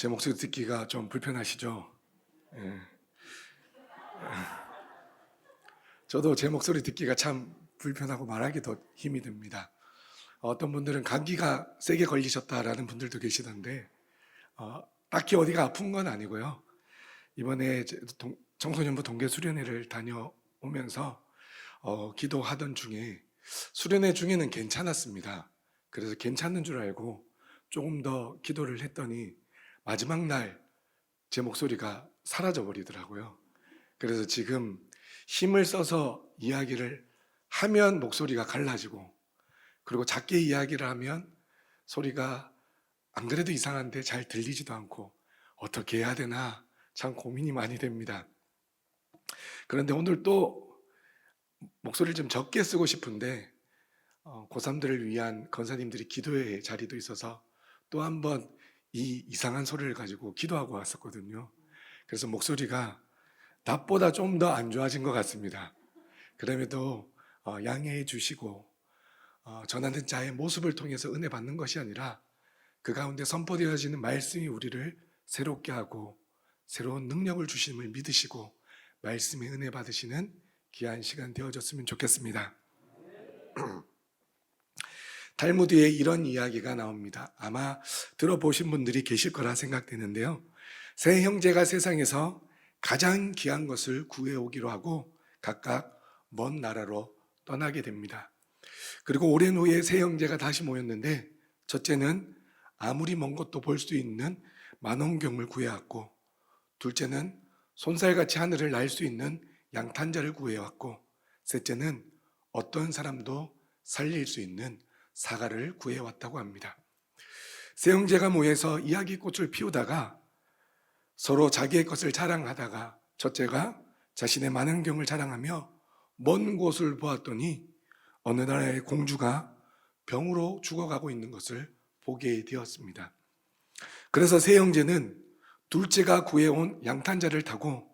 제 목소리 듣기가 좀 불편하시죠? 예. 저도 제 목소리 듣기가 참 불편하고 말하기도 힘이 듭니다. 어떤 분들은 감기가 세게 걸리셨다라는 분들도 계시던데 딱히 어디가 아픈 건 아니고요. 이번에 청소년부 동계 수련회를 다녀오면서 기도하던 중에 수련회 중에는 괜찮았습니다. 그래서 괜찮은 줄 알고 조금 더 기도를 했더니 마지막 날 제 목소리가 사라져 버리더라고요. 그래서 지금 힘을 써서 이야기를 하면 목소리가 갈라지고, 그리고 작게 이야기를 하면 소리가 안 그래도 이상한데 잘 들리지도 않고, 어떻게 해야 되나 참 고민이 많이 됩니다. 그런데 오늘 또 목소리를 좀 적게 쓰고 싶은데 고3들을 위한 권사님들이 기도의 자리도 있어서 또 한번 이 이상한 소리를 가지고 기도하고 왔었거든요. 그래서 목소리가 낮보다 좀 더 안 좋아진 것 같습니다. 그럼에도 양해해 주시고, 전하는 자의 모습을 통해서 은혜 받는 것이 아니라 그 가운데 선포되어지는 말씀이 우리를 새롭게 하고 새로운 능력을 주심을 믿으시고 말씀의 은혜 받으시는 귀한 시간 되어졌으면 좋겠습니다. 탈무드에 이런 이야기가 나옵니다. 아마 들어보신 분들이 계실 거라 생각되는데요. 세 형제가 세상에서 가장 귀한 것을 구해오기로 하고 각각 먼 나라로 떠나게 됩니다. 그리고 오랜 후에 세 형제가 다시 모였는데, 첫째는 아무리 먼 것도 볼 수 있는 만원경을 구해왔고, 둘째는 손살같이 하늘을 날 수 있는 양탄자를 구해왔고, 셋째는 어떤 사람도 살릴 수 있는 사과를 구해왔다고 합니다. 세 형제가 모여서 이야기꽃을 피우다가 서로 자기의 것을 자랑하다가 첫째가 자신의 만원경을 자랑하며 먼 곳을 보았더니 어느 나라의 공주가 병으로 죽어가고 있는 것을 보게 되었습니다. 그래서 세 형제는 둘째가 구해온 양탄자를 타고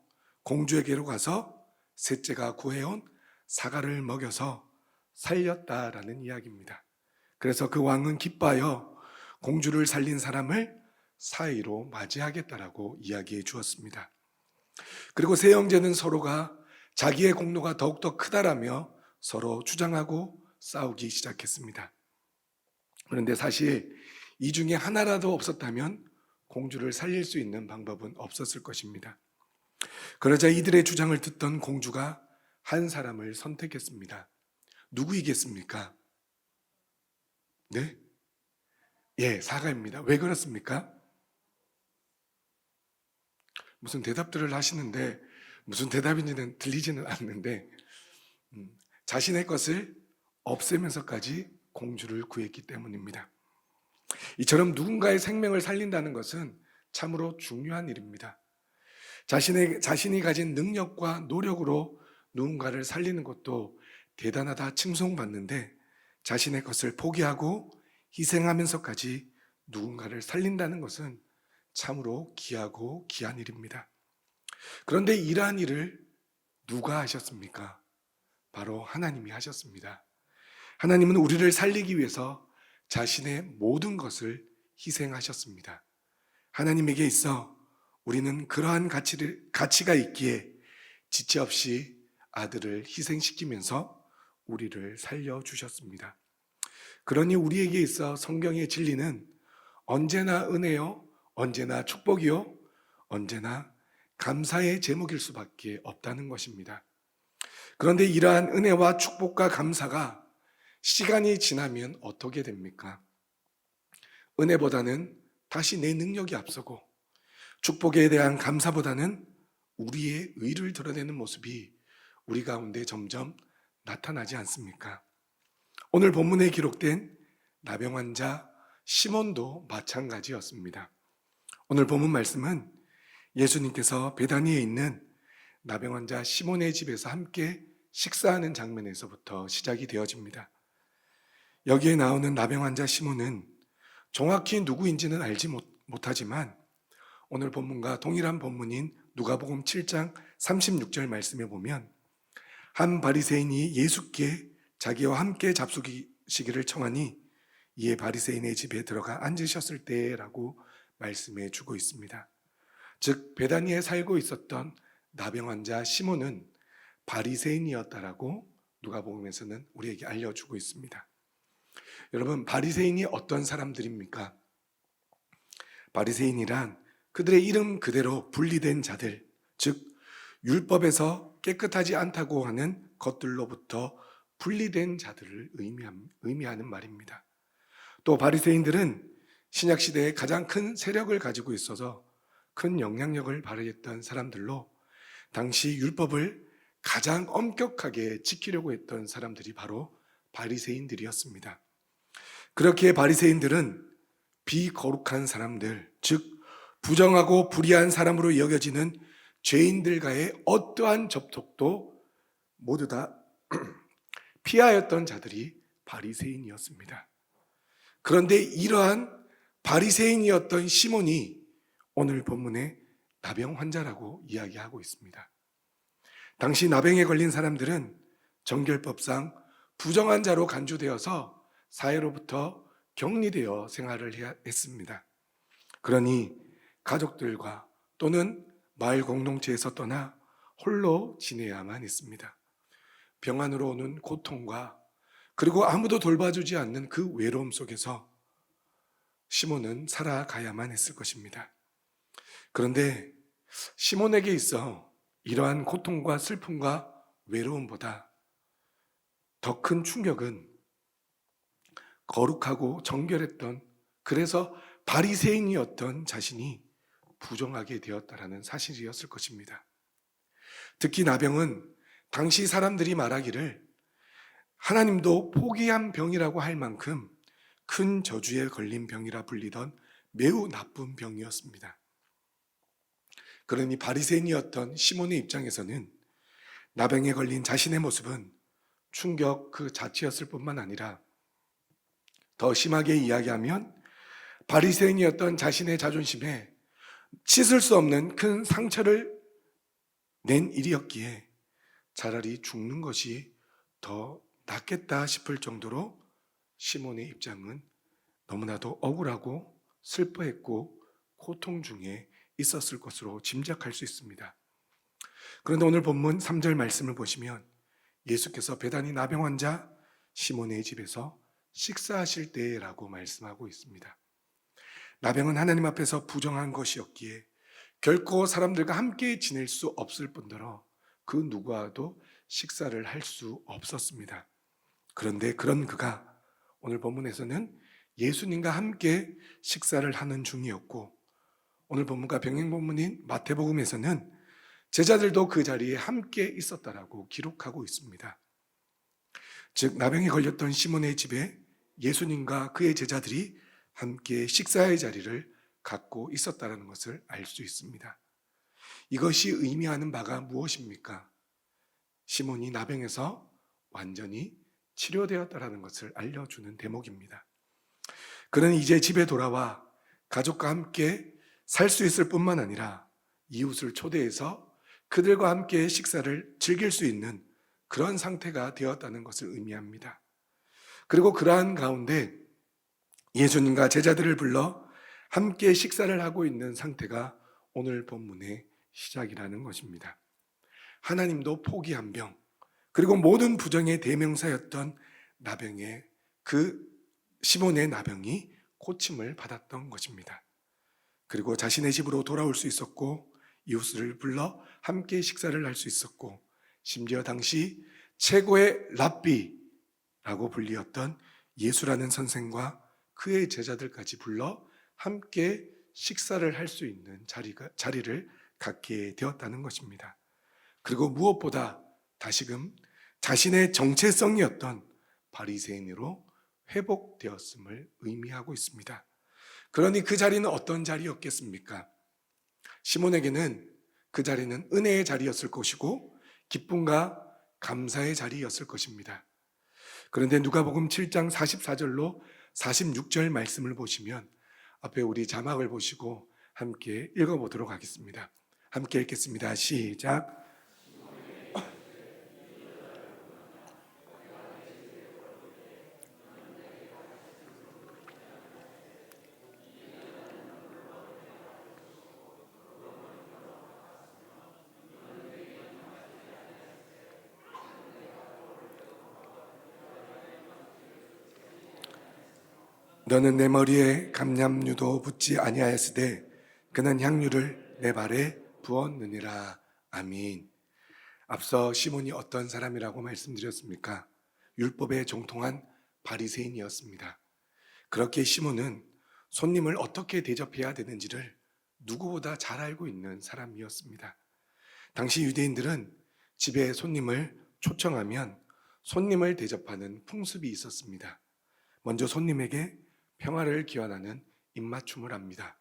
공주에게로 가서 셋째가 구해온 사과를 먹여서 살렸다라는 이야기입니다. 그래서 그 왕은 기뻐하여 공주를 살린 사람을 사이로 맞이하겠다라고 이야기해 주었습니다. 그리고 세 형제는 서로가 자기의 공로가 더욱더 크다라며 서로 주장하고 싸우기 시작했습니다. 그런데 사실 이 중에 하나라도 없었다면 공주를 살릴 수 있는 방법은 없었을 것입니다. 그러자 이들의 주장을 듣던 공주가 한 사람을 선택했습니다. 누구이겠습니까? 네? 예, 사과입니다. 왜 그렇습니까? 무슨 대답들을 하시는데 무슨 대답인지는 들리지는 않는데 자신의 것을 없애면서까지 공주를 구했기 때문입니다. 이처럼 누군가의 생명을 살린다는 것은 참으로 중요한 일입니다. 자신이 가진 능력과 노력으로 누군가를 살리는 것도 대단하다 칭송받는데, 자신의 것을 포기하고 희생하면서까지 누군가를 살린다는 것은 참으로 귀하고 귀한 일입니다. 그런데 이러한 일을 누가 하셨습니까? 바로 하나님이 하셨습니다. 하나님은 우리를 살리기 위해서 자신의 모든 것을 희생하셨습니다. 하나님에게 있어 우리는 그러한 가치가 있기에 지체 없이 아들을 희생시키면서 우리를 살려주셨습니다. 그러니 우리에게 있어 성경의 진리는 언제나 은혜요, 언제나 축복이요, 언제나 감사의 제목일 수밖에 없다는 것입니다. 그런데 이러한 은혜와 축복과 감사가 시간이 지나면 어떻게 됩니까? 은혜보다는 다시 내 능력이 앞서고, 축복에 대한 감사보다는 우리의 의를 드러내는 모습이 우리 가운데 점점 나타나지 않습니까? 오늘 본문에 기록된 나병 환자 시몬도 마찬가지였습니다. 오늘 본문 말씀은 예수님께서 베다니에 있는 나병 환자 시몬의 집에서 함께 식사하는 장면에서부터 시작이 되어집니다. 여기에 나오는 나병 환자 시몬은 정확히 누구인지는 알지 못하지만 오늘 본문과 동일한 본문인 누가복음 7장 36절 말씀에 보면 한 바리새인이 예수께 자기와 함께 잡수시기를 청하니 이에 바리새인의 집에 들어가 앉으셨을 때라고 말씀해 주고 있습니다. 즉 베다니에 살고 있었던 나병 환자 시몬은 바리새인이었다라고 누가복음에서는 우리에게 알려주고 있습니다. 여러분, 바리새인이 어떤 사람들입니까? 바리새인이란 그들의 이름 그대로 분리된 자들, 즉 율법에서 깨끗하지 않다고 하는 것들로부터 분리된 자들을 의미하는 말입니다. 또 바리새인들은 신약 시대에 가장 큰 세력을 가지고 있어서 큰 영향력을 발휘했던 사람들로 당시 율법을 가장 엄격하게 지키려고 했던 사람들이 바로 바리새인들이었습니다. 그렇기에 바리새인들은 비거룩한 사람들, 즉 부정하고 불의한 사람으로 여겨지는 죄인들과의 어떠한 접촉도 모두 다 피하였던 자들이 바리새인이었습니다. 그런데 이러한 바리새인이었던 시몬이 오늘 본문에 나병 환자라고 이야기하고 있습니다. 당시 나병에 걸린 사람들은 정결법상 부정한 자로 간주되어서 사회로부터 격리되어 생활을 했습니다. 그러니 가족들과 또는 마을 공동체에서 떠나 홀로 지내야만 했습니다. 병환으로 오는 고통과 그리고 아무도 돌봐주지 않는 그 외로움 속에서 시몬은 살아가야만 했을 것입니다. 그런데 시몬에게 있어 이러한 고통과 슬픔과 외로움보다 더 큰 충격은 거룩하고 정결했던, 그래서 바리새인이었던 자신이 부정하게 되었다라는 사실이었을 것입니다. 특히 나병은 당시 사람들이 말하기를 하나님도 포기한 병이라고 할 만큼 큰 저주에 걸린 병이라 불리던 매우 나쁜 병이었습니다. 그러니 바리새인이었던 시몬의 입장에서는 나병에 걸린 자신의 모습은 충격 그 자체였을 뿐만 아니라 더 심하게 이야기하면 바리새인이었던 자신의 자존심에 씻을 수 없는 큰 상처를 낸 일이었기에 차라리 죽는 것이 더 낫겠다 싶을 정도로 시몬의 입장은 너무나도 억울하고 슬퍼했고 고통 중에 있었을 것으로 짐작할 수 있습니다. 그런데 오늘 본문 3절 말씀을 보시면 예수께서 베다니 나병 환자 시몬의 집에서 식사하실 때라고 말씀하고 있습니다. 나병은 하나님 앞에서 부정한 것이었기에 결코 사람들과 함께 지낼 수 없을 뿐더러 그 누구와도 식사를 할 수 없었습니다. 그런데 그런 그가 오늘 본문에서는 예수님과 함께 식사를 하는 중이었고, 오늘 본문과 병행 본문인 마태복음에서는 제자들도 그 자리에 함께 있었다라고 기록하고 있습니다. 즉 나병에 걸렸던 시몬의 집에 예수님과 그의 제자들이 함께 식사의 자리를 갖고 있었다는 것을 알 수 있습니다. 이것이 의미하는 바가 무엇입니까? 시몬이 나병에서 완전히 치료되었다는 것을 알려주는 대목입니다. 그는 이제 집에 돌아와 가족과 함께 살 수 있을 뿐만 아니라 이웃을 초대해서 그들과 함께 식사를 즐길 수 있는 그런 상태가 되었다는 것을 의미합니다. 그리고 그러한 가운데 예수님과 제자들을 불러 함께 식사를 하고 있는 상태가 오늘 본문의 시작이라는 것입니다. 하나님도 포기한 병, 그리고 모든 부정의 대명사였던 나병의 그 시몬의 나병이 고침을 받았던 것입니다. 그리고 자신의 집으로 돌아올 수 있었고 이웃을 불러 함께 식사를 할 수 있었고, 심지어 당시 최고의 랍비라고 불리었던 예수라는 선생과 그의 제자들까지 불러 함께 식사를 할 수 있는 자리를 갖게 되었다는 것입니다. 그리고 무엇보다 다시금 자신의 정체성이었던 바리새인으로 회복되었음을 의미하고 있습니다. 그러니 그 자리는 어떤 자리였겠습니까? 시몬에게는 그 자리는 은혜의 자리였을 것이고 기쁨과 감사의 자리였을 것입니다. 그런데 누가복음 7장 44절로 46절 말씀을 보시면 앞에 우리 자막을 보시고 함께 읽어보도록 하겠습니다. 함께 읽겠습니다. 시작. 너는 내 머리에 감람유도 붓지 아니하였으되 그는 향유를 내 발에 부었느니라. 아멘. 앞서 시몬이 어떤 사람이라고 말씀드렸습니까? 율법에 정통한 바리새인이었습니다. 그렇게 시몬은 손님을 어떻게 대접해야 되는지를 누구보다 잘 알고 있는 사람이었습니다. 당시 유대인들은 집에 손님을 초청하면 손님을 대접하는 풍습이 있었습니다. 먼저 손님에게 평화를 기원하는 입맞춤을 합니다.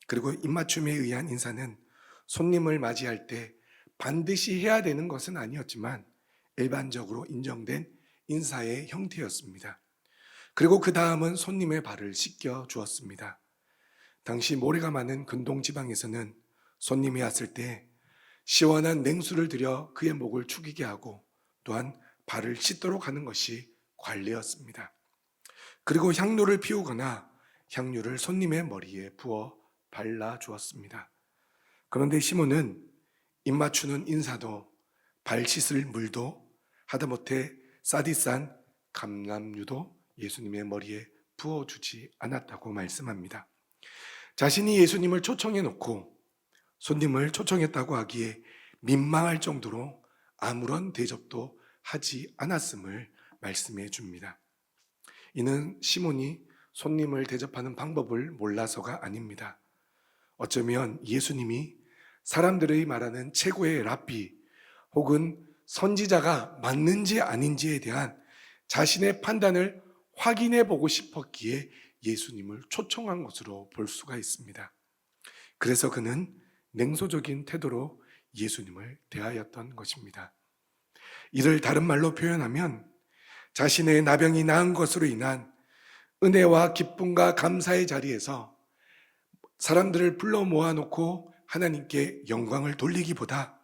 그리고 입맞춤에 의한 인사는 손님을 맞이할 때 반드시 해야 되는 것은 아니었지만 일반적으로 인정된 인사의 형태였습니다. 그리고 그 다음은 손님의 발을 씻겨 주었습니다. 당시 모래가 많은 근동 지방에서는 손님이 왔을 때 시원한 냉수를 들여 그의 목을 축이게 하고 또한 발을 씻도록 하는 것이 관례였습니다. 그리고 향료를 피우거나 향유를 손님의 머리에 부어 발라 주었습니다. 그런데 시몬은 입맞추는 인사도 발 씻을 물도 하다못해 싸디싼 감람유도 예수님의 머리에 부어주지 않았다고 말씀합니다. 자신이 예수님을 초청해 놓고 손님을 초청했다고 하기에 민망할 정도로 아무런 대접도 하지 않았음을 말씀해 줍니다. 이는 시몬이 손님을 대접하는 방법을 몰라서가 아닙니다. 어쩌면 예수님이 사람들의 말하는 최고의 랍비 혹은 선지자가 맞는지 아닌지에 대한 자신의 판단을 확인해 보고 싶었기에 예수님을 초청한 것으로 볼 수가 있습니다. 그래서 그는 냉소적인 태도로 예수님을 대하였던 것입니다. 이를 다른 말로 표현하면 자신의 나병이 나은 것으로 인한 은혜와 기쁨과 감사의 자리에서 사람들을 불러 모아놓고 하나님께 영광을 돌리기보다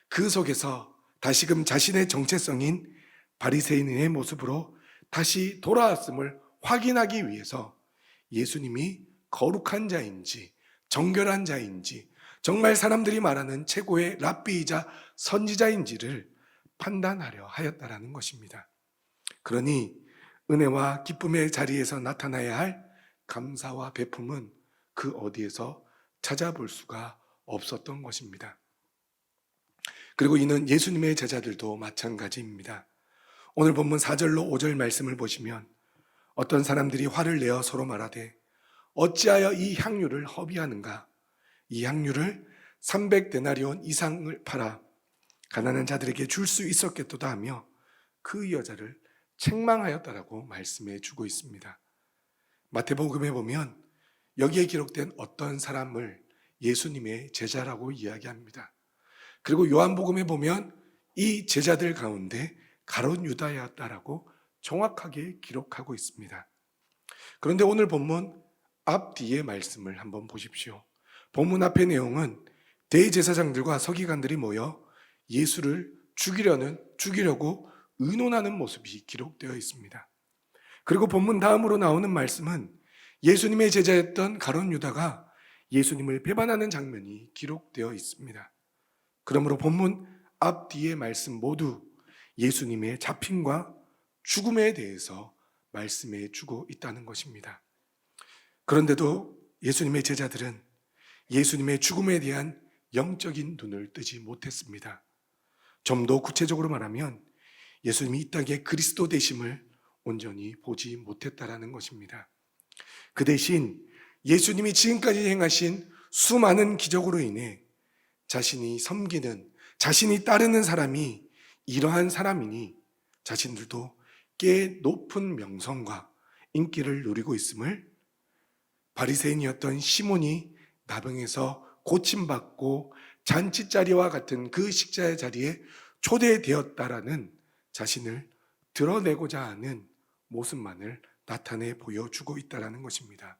그 속에서 다시금 자신의 정체성인 바리새인의 모습으로 다시 돌아왔음을 확인하기 위해서 예수님이 거룩한 자인지 정결한 자인지 정말 사람들이 말하는 최고의 랍비이자 선지자인지를 판단하려 하였다라는 것입니다. 그러니 은혜와 기쁨의 자리에서 나타나야 할 감사와 베품은 그 어디에서 찾아볼 수가 없었던 것입니다. 그리고 이는 예수님의 제자들도 마찬가지입니다. 오늘 본문 4절로 5절 말씀을 보시면 어떤 사람들이 화를 내어 서로 말하되 어찌하여 이 향유를 허비하는가? 이 향유를 300데나리온 이상을 팔아 가난한 자들에게 줄 수 있었겠도다 하며 그 여자를 책망하였다라고 말씀해 주고 있습니다. 마태복음에 보면 여기에 기록된 어떤 사람을 예수님의 제자라고 이야기합니다. 그리고 요한복음에 보면 이 제자들 가운데 가룟 유다였다라고 정확하게 기록하고 있습니다. 그런데 오늘 본문 앞뒤의 말씀을 한번 보십시오. 본문 앞의 내용은 대제사장들과 서기관들이 모여 예수를 죽이려고 의논하는 모습이 기록되어 있습니다. 그리고 본문 다음으로 나오는 말씀은 예수님의 제자였던 가룟 유다가 예수님을 배반하는 장면이 기록되어 있습니다. 그러므로 본문 앞뒤의 말씀 모두 예수님의 잡힘과 죽음에 대해서 말씀해 주고 있다는 것입니다. 그런데도 예수님의 제자들은 예수님의 죽음에 대한 영적인 눈을 뜨지 못했습니다. 좀 더 구체적으로 말하면 예수님이 이 땅에 그리스도 되심을 온전히 보지 못했다라는 것입니다. 그 대신 예수님이 지금까지 행하신 수많은 기적으로 인해 자신이 섬기는, 자신이 따르는 사람이 이러한 사람이니 자신들도 꽤 높은 명성과 인기를 누리고 있음을 바리새인이었던 시몬이 나병에서 고침받고 잔치자리와 같은 그 식사의 자리에 초대되었다라는 자신을 드러내고자 하는 모습만을 나타내 보여주고 있다는 것입니다.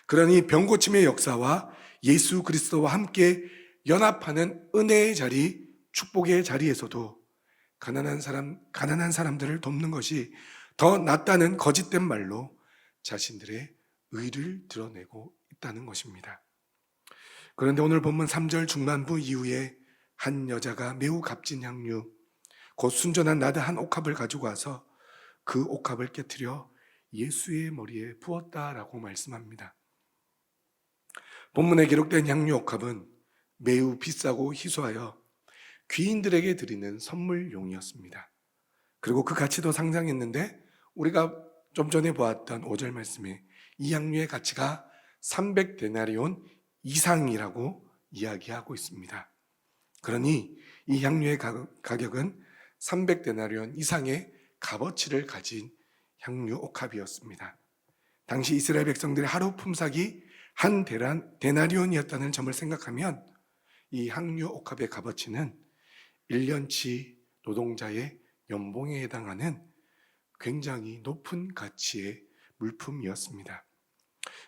그러니 병고침의 역사와 예수 그리스도와 함께 연합하는 은혜의 자리, 축복의 자리에서도 가난한 사람들을 돕는 것이 더 낫다는 거짓된 말로 자신들의 의를 드러내고 있다는 것입니다. 그런데 오늘 본문 3절 중반부 이후에 한 여자가 매우 값진 향유, 곧 순전한 나드 한 옥합을 가지고 와서 그 옥합을 깨트려 예수의 머리에 부었다라고 말씀합니다. 본문에 기록된 향유옥합은 매우 비싸고 희소하여 귀인들에게 드리는 선물용이었습니다. 그리고 그 가치도 상당했는데 우리가 좀 전에 보았던 5절 말씀에 이 향유의 가치가 300데나리온 이상이라고 이야기하고 있습니다. 그러니 이 향유의 가격은 300데나리온 이상의 값어치를 가진 향유 옥합이었습니다. 당시 이스라엘 백성들의 하루 품삯이 한 데나리온이었다는 점을 생각하면 이 향유 옥합의 값어치는 1년치 노동자의 연봉에 해당하는 굉장히 높은 가치의 물품이었습니다.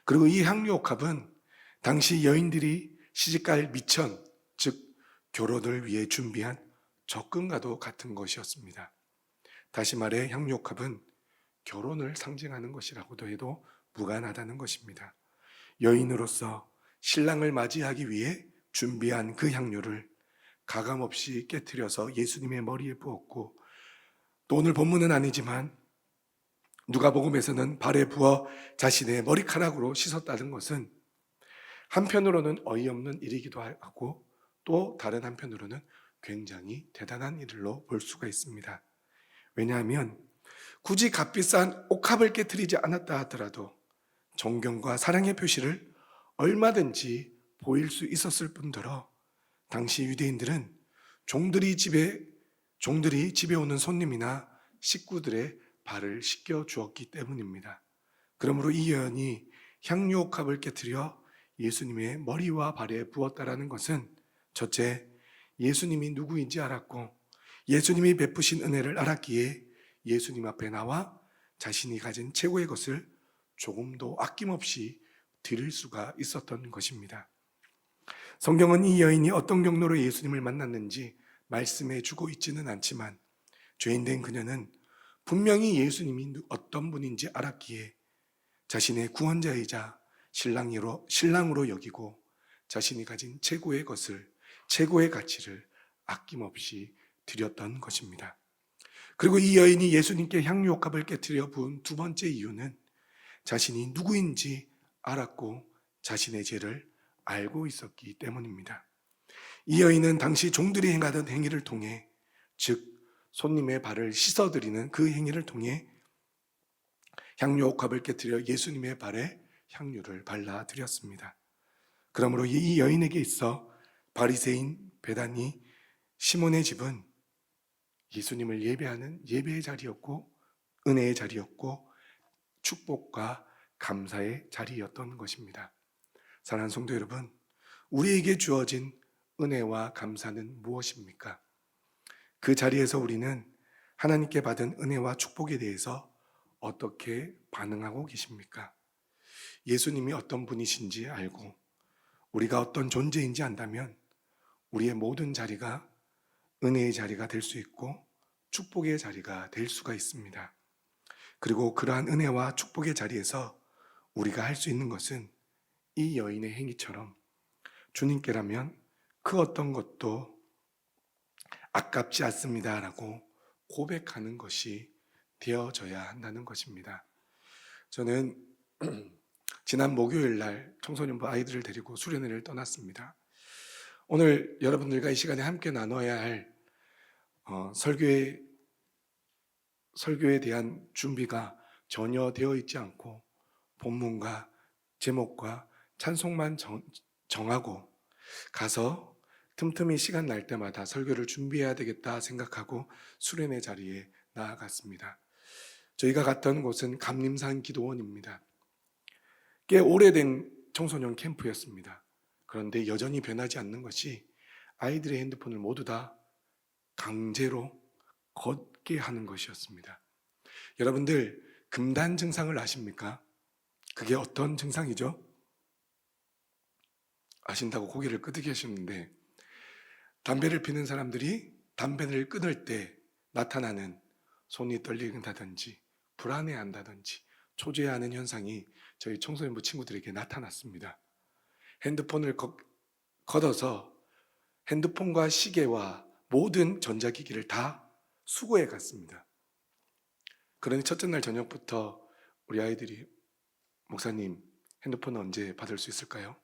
그리고 이 향유 옥합은 당시 여인들이 시집갈 미천, 즉 결혼을 위해 준비한 적금과도 같은 것이었습니다. 다시 말해 향유 옥합은 결혼을 상징하는 것이라고도 해도 무관하다는 것입니다. 여인으로서 신랑을 맞이하기 위해 준비한 그 향유를 가감없이 깨트려서 예수님의 머리에 부었고, 또 오늘 본문은 아니지만 누가복음에서는 발에 부어 자신의 머리카락으로 씻었다는 것은 한편으로는 어이없는 일이기도 하고 또 다른 한편으로는 굉장히 대단한 일로 볼 수가 있습니다. 왜냐하면 굳이 값비싼 옥합을 깨트리지 않았다 하더라도 존경과 사랑의 표시를 얼마든지 보일 수 있었을 뿐더러 당시 유대인들은 종들이 집에 오는 손님이나 식구들의 발을 씻겨 주었기 때문입니다. 그러므로 이 여인이 향유옥합을 깨트려 예수님의 머리와 발에 부었다라는 것은 첫째, 예수님이 누구인지 알았고 예수님이 베푸신 은혜를 알았기에 예수님 앞에 나와 자신이 가진 최고의 것을 조금도 아낌없이 드릴 수가 있었던 것입니다. 성경은 이 여인이 어떤 경로로 예수님을 만났는지 말씀해 주고 있지는 않지만 죄인된 그녀는 분명히 예수님이 어떤 분인지 알았기에 자신의 구원자이자 신랑으로 여기고 자신이 가진 최고의 것을, 최고의 가치를 아낌없이 드렸던 것입니다. 그리고 이 여인이 예수님께 향유옥합을 깨트려 부은 두 번째 이유는 자신이 누구인지 알았고 자신의 죄를 알고 있었기 때문입니다. 이 여인은 당시 종들이 행하던 행위를 통해, 즉 손님의 발을 씻어드리는 그 행위를 통해 향유옥합을 깨트려 예수님의 발에 향유를 발라드렸습니다. 그러므로 이 여인에게 있어 바리새인 베다니 시몬의 집은 예수님을 예배하는 예배의 자리였고 은혜의 자리였고 축복과 감사의 자리였던 것입니다. 사랑하는 성도 여러분, 우리에게 주어진 은혜와 감사는 무엇입니까? 그 자리에서 우리는 하나님께 받은 은혜와 축복에 대해서 어떻게 반응하고 계십니까? 예수님이 어떤 분이신지 알고 우리가 어떤 존재인지 안다면 우리의 모든 자리가 은혜의 자리가 될 수 있고 축복의 자리가 될 수가 있습니다. 그리고 그러한 은혜와 축복의 자리에서 우리가 할 수 있는 것은 이 여인의 행위처럼 주님께라면 그 어떤 것도 아깝지 않습니다라고 고백하는 것이 되어져야 한다는 것입니다. 저는 지난 목요일 날 청소년부 아이들을 데리고 수련회를 떠났습니다. 오늘 여러분들과 이 시간에 함께 나눠야 할 설교에 대한 준비가 전혀 되어 있지 않고 본문과 제목과 찬송만 정하고 가서 틈틈이 시간 날 때마다 설교를 준비해야 되겠다 생각하고 수련회 자리에 나아갔습니다. 저희가 갔던 곳은 감림산 기도원입니다. 꽤 오래된 청소년 캠프였습니다. 그런데 여전히 변하지 않는 것이 아이들의 핸드폰을 모두 다 강제로 걷게 하는 것이었습니다. 여러분들 금단 증상을 아십니까? 그게 어떤 증상이죠? 아신다고 고개를 끄덕이셨는데, 담배를 피는 사람들이 담배를 끊을 때 나타나는 손이 떨린다든지 불안해한다든지 초조해하는 현상이 저희 청소년부 친구들에게 나타났습니다. 핸드폰을 걷어서 핸드폰과 시계와 모든 전자기기를 다 수거해 갔습니다. 그러니 첫째 날 저녁부터 우리 아이들이 목사님 핸드폰 언제 받을 수 있을까요?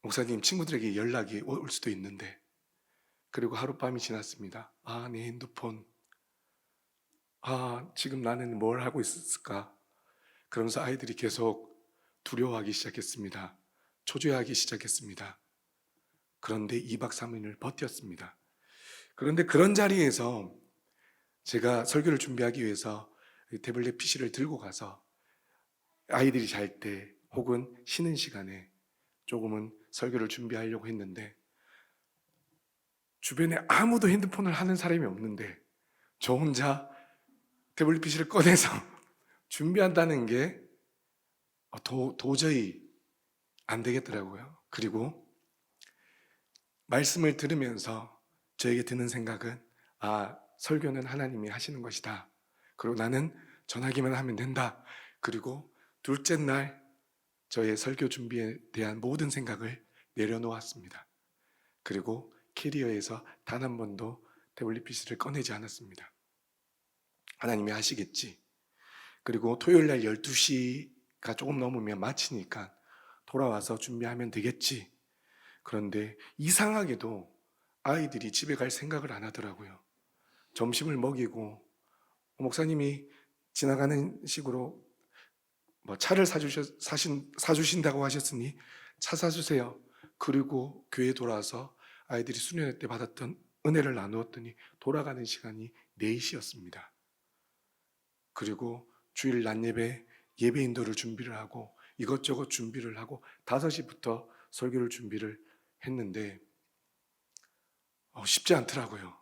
목사님 친구들에게 연락이 올 수도 있는데, 그리고 하룻밤이 지났습니다. 내 핸드폰. 지금 나는 뭘 하고 있을까? 그러면서 아이들이 계속 두려워하기 시작했습니다. 초조해하기 시작했습니다. 그런데 2박 3일을 버텼습니다. 그런데 그런 자리에서 제가 설교를 준비하기 위해서 태블릿 PC를 들고 가서 아이들이 잘 때 혹은 쉬는 시간에 조금은 설교를 준비하려고 했는데, 주변에 아무도 핸드폰을 하는 사람이 없는데 저 혼자 태블릿 PC를 꺼내서 준비한다는 게 도저히 안 되겠더라고요. 그리고 말씀을 들으면서 저에게 드는 생각은 설교는 하나님이 하시는 것이다. 그리고 나는 전하기만 하면 된다. 그리고 둘째 날 저의 설교 준비에 대한 모든 생각을 내려놓았습니다. 그리고 캐리어에서 단 한 번도 태블릿 PC를 꺼내지 않았습니다. 하나님이 하시겠지. 그리고 토요일 날 12시가 조금 넘으면 마치니까 돌아와서 준비하면 되겠지. 그런데 이상하게도 아이들이 집에 갈 생각을 안 하더라고요. 점심을 먹이고 목사님이 지나가는 식으로 차를 사주신다고 하셨으니 차 사주세요. 그리고 교회에 돌아와서 아이들이 수련회 때 받았던 은혜를 나누었더니 돌아가는 시간이 4시였습니다. 그리고 주일 낮 예배 인도를 준비를 하고 이것저것 준비를 하고 5시부터 설교를 준비를 했는데 쉽지 않더라고요.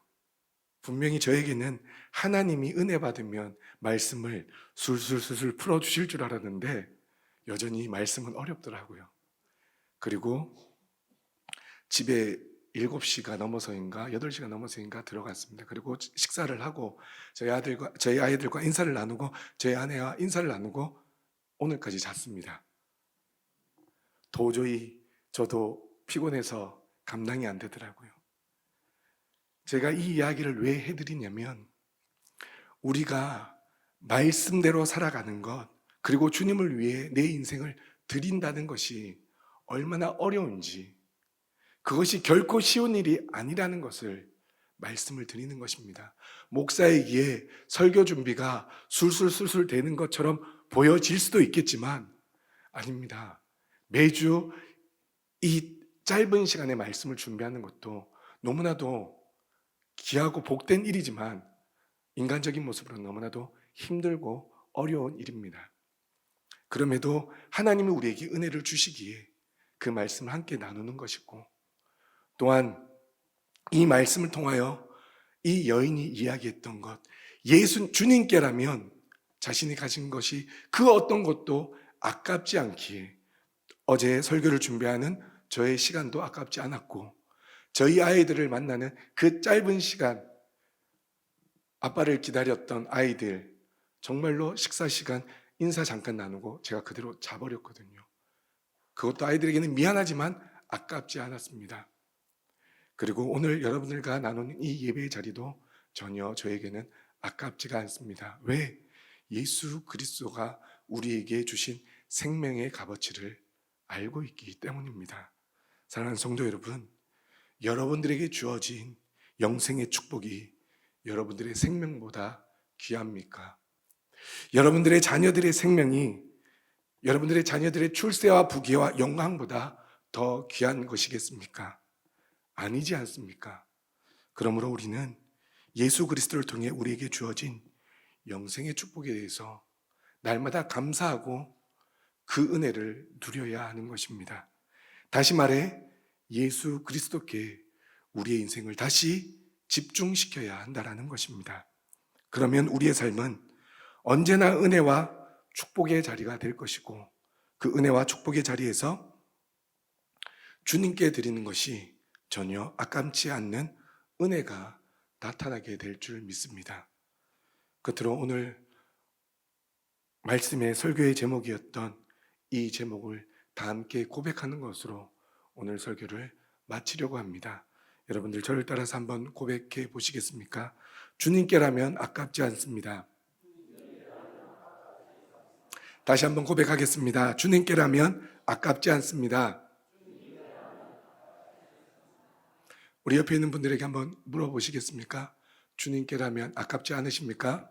분명히 저에게는 하나님이 은혜 받으면 말씀을 술술술술 풀어주실 줄 알았는데 여전히 말씀은 어렵더라고요. 그리고 집에 7시가 넘어서인가 8시가 넘어서인가 들어갔습니다. 그리고 식사를 하고 저희 아이들과 인사를 나누고 저희 아내와 인사를 나누고 오늘까지 잤습니다. 도저히 저도 피곤해서 감당이 안 되더라고요. 제가 이 이야기를 왜 해드리냐면 우리가 말씀대로 살아가는 것, 그리고 주님을 위해 내 인생을 드린다는 것이 얼마나 어려운지, 그것이 결코 쉬운 일이 아니라는 것을 말씀을 드리는 것입니다. 목사이기에 설교 준비가 술술술술 되는 것처럼 보여질 수도 있겠지만 아닙니다. 매주 이 짧은 시간에 말씀을 준비하는 것도 너무나도 귀하고 복된 일이지만 인간적인 모습으로 너무나도 힘들고 어려운 일입니다. 그럼에도 하나님이 우리에게 은혜를 주시기에 그 말씀을 함께 나누는 것이고, 또한 이 말씀을 통하여 이 여인이 이야기했던 것, 주님께라면 자신이 가진 것이 그 어떤 것도 아깝지 않기에 어제 설교를 준비하는 저의 시간도 아깝지 않았고, 저희 아이들을 만나는 그 짧은 시간, 아빠를 기다렸던 아이들, 정말로 식사 시간 인사 잠깐 나누고 제가 그대로 자버렸거든요. 그것도 아이들에게는 미안하지만 아깝지 않았습니다. 그리고 오늘 여러분들과 나누는 이 예배의 자리도 전혀 저에게는 아깝지가 않습니다. 왜? 예수 그리스도가 우리에게 주신 생명의 값어치를 알고 있기 때문입니다. 사랑하는 성도 여러분, 여러분들에게 주어진 영생의 축복이 여러분들의 생명보다 귀합니까? 여러분들의 자녀들의 생명이 여러분들의 자녀들의 출세와 부귀와 영광보다 더 귀한 것이겠습니까? 아니지 않습니까? 그러므로 우리는 예수 그리스도를 통해 우리에게 주어진 영생의 축복에 대해서 날마다 감사하고 그 은혜를 누려야 하는 것입니다. 다시 말해 예수 그리스도께 우리의 인생을 다시 집중시켜야 한다는 것입니다. 그러면 우리의 삶은 언제나 은혜와 축복의 자리가 될 것이고, 그 은혜와 축복의 자리에서 주님께 드리는 것이 전혀 아깝지 않는 은혜가 나타나게 될 줄 믿습니다. 끝으로 오늘 말씀의 설교의 제목이었던 이 제목을 다 함께 고백하는 것으로 오늘 설교를 마치려고 합니다. 여러분들 저를 따라서 한번 고백해 보시겠습니까? 주님께라면 아깝지 않습니다. 다시 한번 고백하겠습니다. 주님께라면 아깝지 않습니다. 우리 옆에 있는 분들에게 한번 물어보시겠습니까? 주님께라면 아깝지 않으십니까?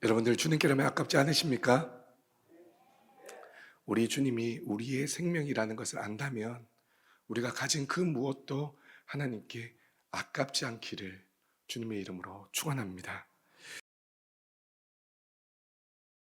여러분들 주님께라면 아깝지 않으십니까? 우리 주님이 우리의 생명이라는 것을 안다면 우리가 가진 그 무엇도 하나님께 아깝지 않기를 주님의 이름으로 축원합니다.